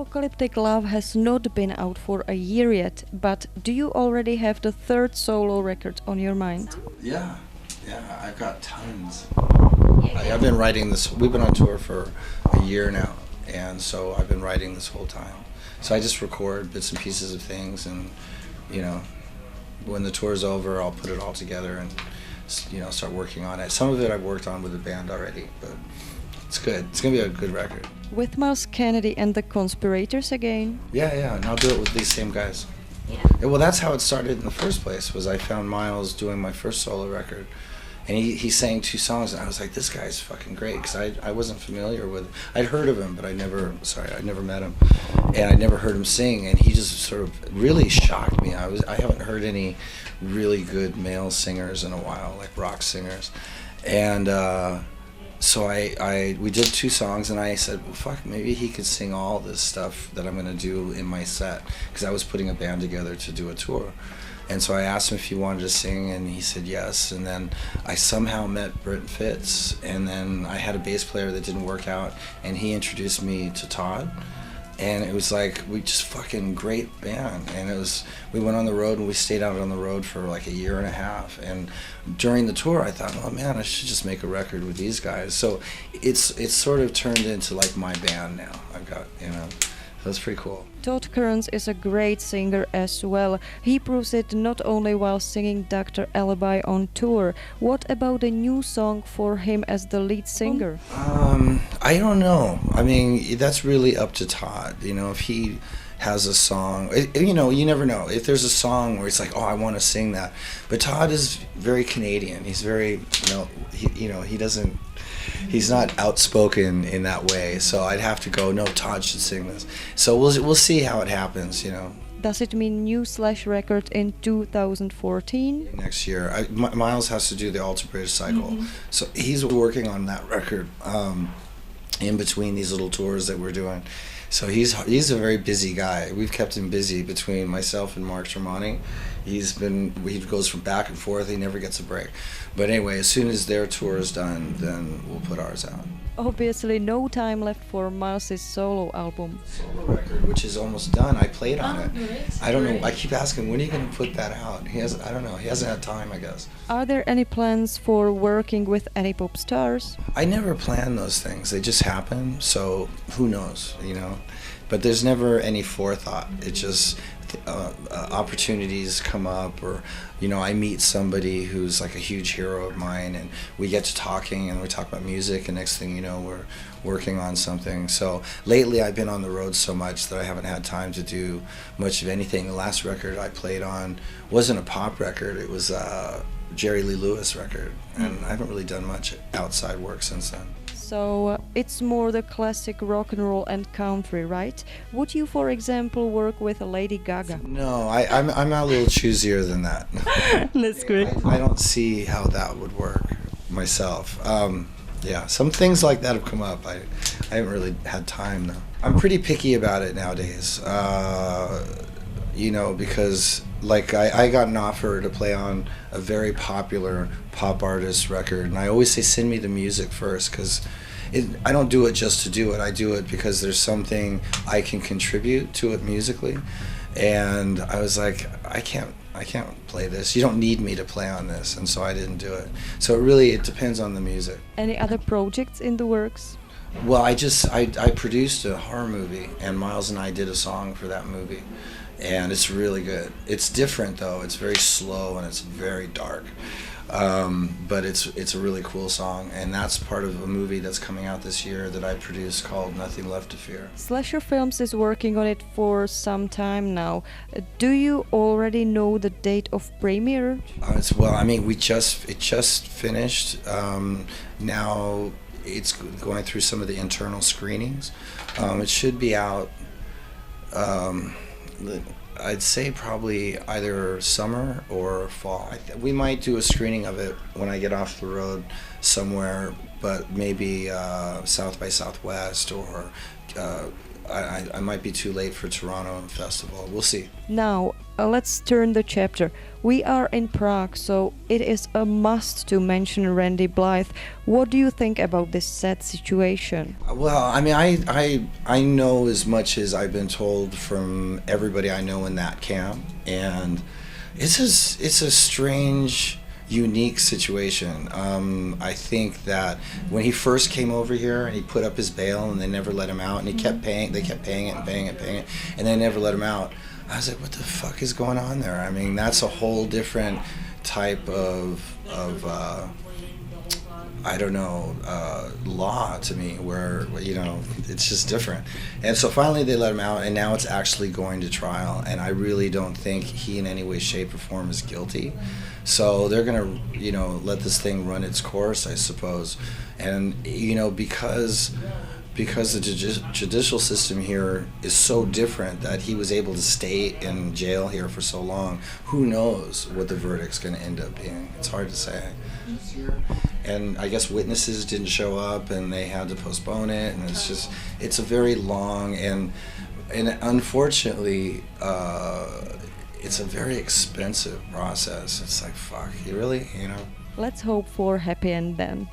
Apocalyptic Love has not been out for a year yet, but do you already have the third solo record on your mind? Yeah, I've got tons. I've been writing this, we've been on tour for a year now, and so I've been writing this whole time. So I just record bits and pieces of things, and, you know, when the tour's over, I'll put it all together and, you know, start working on it. Some of it I've worked on with the band already, but it's good. It's going to be a good record. With Myles Kennedy and the Conspirators again? Yeah, and I'll do it with these same guys. Yeah, well, that's how it started in the first place, was I found Myles doing my first solo record. And he sang 2 songs, and I was like, this guy's fucking great, because I wasn't familiar with, I'd heard of him, but I'd never met him, and I'd never heard him sing, and he just sort of really shocked me. I haven't heard any really good male singers in a while, like rock singers, and so we did 2 songs, and I said, well, fuck, maybe he could sing all this stuff that I'm gonna do in my set, because I was putting a band together to do a tour. And so I asked him if he wanted to sing, and he said yes. And then I somehow met Brent Fitz, and then I had a bass player that didn't work out, and he introduced me to Todd. And it was like, we just fucking great band. And we went on the road, and we stayed out on the road for like a year and a half. And during the tour, I thought, oh man, I should just make a record with these guys. So it's sort of turned into like my band now. I've got, you know. That's pretty cool. Todd Kerns is a great singer as well. He proves it not only while singing Dr. Alibi on tour. What about a new song for him as the lead singer? I don't know. I mean, that's really up to Todd. You know, if he has a song, you know, you never know. If there's a song where it's like, oh, I want to sing that. But Todd is very Canadian. He's very, he's not outspoken in that way, so I'd have to go, no, Todd should sing this. So we'll see how it happens, you know. Does it mean new record in 2014? Next year. Myles has to do the Alter Bridge cycle, so he's working on that record in between these little tours that we're doing. So he's a very busy guy. We've kept him busy between myself and Mark Tremonti. He goes from back and forth. He never gets a break. But anyway, as soon as their tour is done, then we'll put ours out. Obviously, no time left for Myles' solo album. Solo record, which is almost done. I played on it. I don't know. I keep asking, when are you going to put that out? I don't know. He hasn't had time, I guess. Are there any plans for working with any pop stars? I never plan those things. They just happen. So who knows, you know? But there's never any forethought. It just opportunities come up, or you know, I meet somebody who's like a huge hero of mine, and we get to talking, and we talk about music, and next thing you know, we're working on something. So lately I've been on the road so much that I haven't had time to do much of anything. The last record I played on wasn't a pop record. It was a Jerry Lee Lewis record, and I haven't really done much outside work since then. So it's more the classic rock and roll and country, right? Would you, for example, work with a Lady Gaga? No, I'm a little choosier than that. That's great. I don't see how that would work myself. Yeah, some things like that have come up. I haven't really had time though. I'm pretty picky about it nowadays. You know, because like I got an offer to play on a very popular pop artist record, and I always say, send me the music first, because I don't do it just to do it. I do it because there's something I can contribute to it musically, and I was like, I can't play this. You don't need me to play on this, and so I didn't do it. So it depends on the music. Any other projects in the works? Well, I produced a horror movie, and Myles and I did a song for that movie. And it's really good. It's different though. It's very slow and it's very dark, but it's a really cool song. And that's part of a movie that's coming out this year that I produced called Nothing Left to Fear. Slasher Films is working on it for some time now. Do you already know the date of premiere? Well, I mean, it just finished. Now it's going through some of the internal screenings. It should be out. I'd say probably either summer or fall. We might do a screening of it when I get off the road somewhere, but maybe South by Southwest, or I might be too late for Toronto Festival. We'll see. Now, let's turn the chapter. We are in Prague, so it is a must to mention Randy Blythe. What do you think about this sad situation? Well, I mean, I know as much as I've been told from everybody I know in that camp, and it's a strange, unique situation. I think that when he first came over here and he put up his bail and they never let him out, and he kept paying, they kept paying it and paying it, paying it, and they never let him out. I was like, what the fuck is going on there? I mean, that's a whole different type of I don't know, law to me, where, you know, it's just different. And so finally they let him out, and now it's actually going to trial, and I really don't think he in any way, shape, or form is guilty. So they're gonna, you know, let this thing run its course, I suppose. And, you know, because the judicial system here is so different, that he was able to stay in jail here for so long, who knows what the verdict's going to end up being. It's hard to say. And I guess witnesses didn't show up, and they had to postpone it, and it's a very long and unfortunately it's a very expensive process. It's like, fuck, you really, you know? Let's hope for happy end then.